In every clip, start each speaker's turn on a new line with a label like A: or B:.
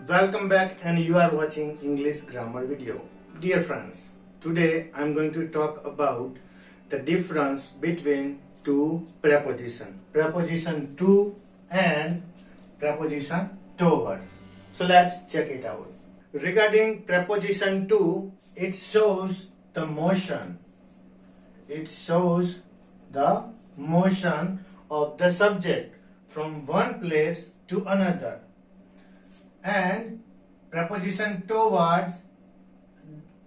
A: Welcome back, and you are watching English grammar video. Dear friends, today I am going to talk about the difference between two preposition. Preposition to and preposition towards. So let's check it out. Regarding preposition to, it shows the motion. It shows the motion of the subject from one place to another. And preposition towards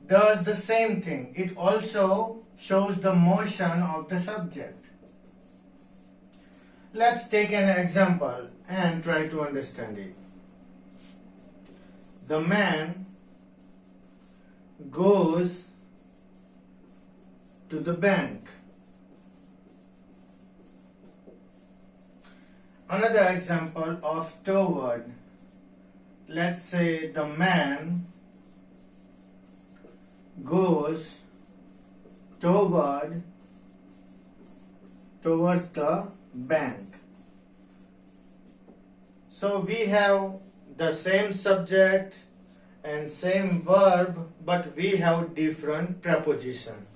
A: does the same thing. It also shows the motion of the subject. Let's take an example and try to understand it. The man goes to the bank. Another example of toward. Let's say the man goes towards the bank. So we have the same subject and same verb, but we have different preposition.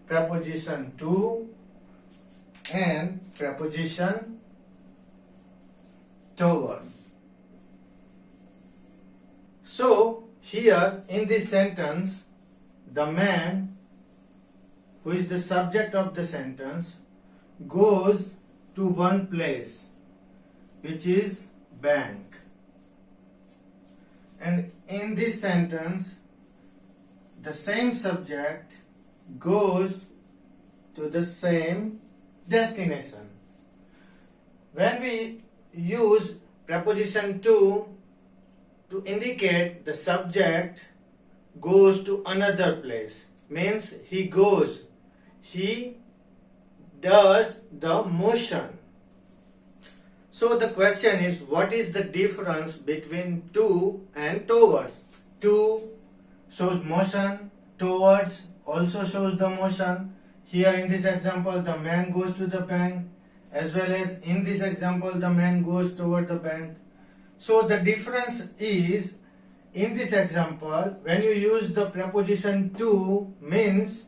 A: Preposition to and preposition toward. So, here in this sentence, the man, who is the subject of the sentence, goes to one place, which is bank. And in this sentence, the same subject goes to the same destination. When we use preposition to indicate the subject goes to another place, means he does the motion. So the question is, what is the difference between to and towards? To shows motion, towards also shows the motion. Here in this example, the man goes to the bank, as well as in this example, the man goes toward the bank. So the difference is, in this example, when you use the preposition to, means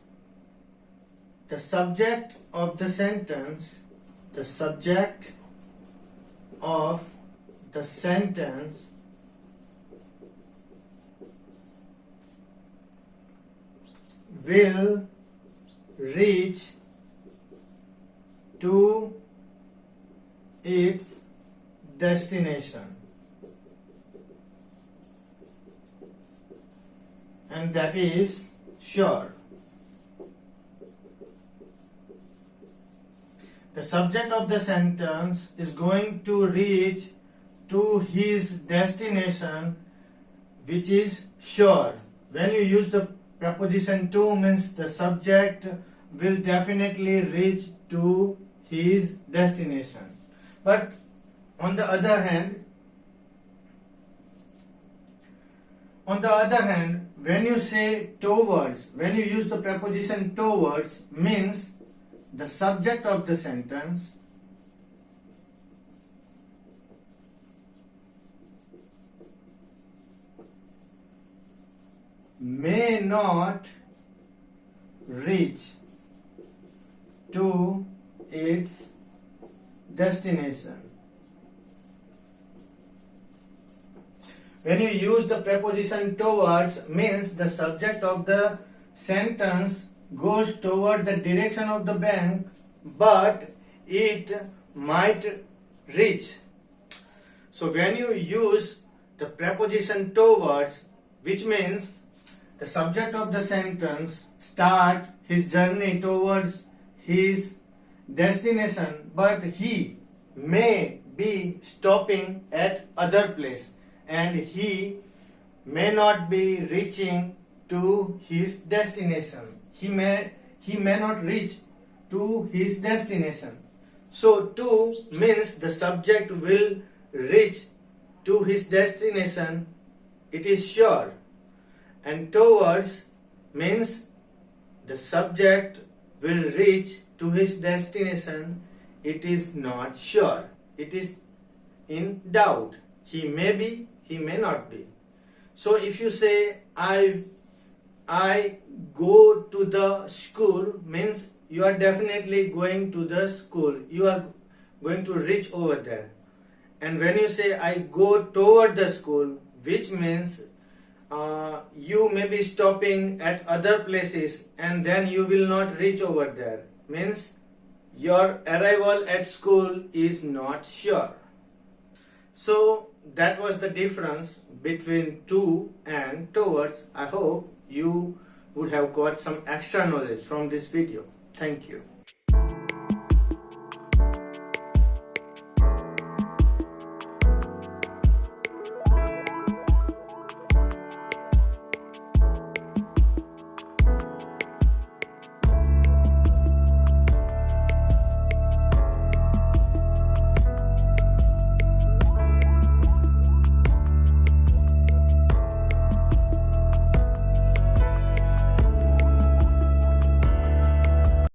A: the subject of the sentence, will reach to its destination. And that is sure. The subject of the sentence is going to reach to his destination, which is sure. When you use the preposition to, means the subject will definitely reach to his destination. But on the other hand, when you say towards, when you use the preposition towards, means the subject of the sentence may not reach to its destination. When you use the preposition towards, means the subject of the sentence goes toward the direction of the bank, but it might reach. So when you use the preposition towards, which means the subject of the sentence start his journey towards his destination, but he may be stopping at other place, and he may not be reaching to his destination. He may not reach to his destination. So to means the subject will reach to his destination, it is sure. And towards means the subject will reach to his destination, it is not sure. It is in doubt. He may be, he may not be. So if you say I go to the school, means you are definitely going to the school. You are going to reach over there. And when you say I go toward the school, which means you may be stopping at other places and then you will not reach over there. Means your arrival at school is not sure. So that was the difference between to and towards. I hope you would have got some extra knowledge from this video. Thank you.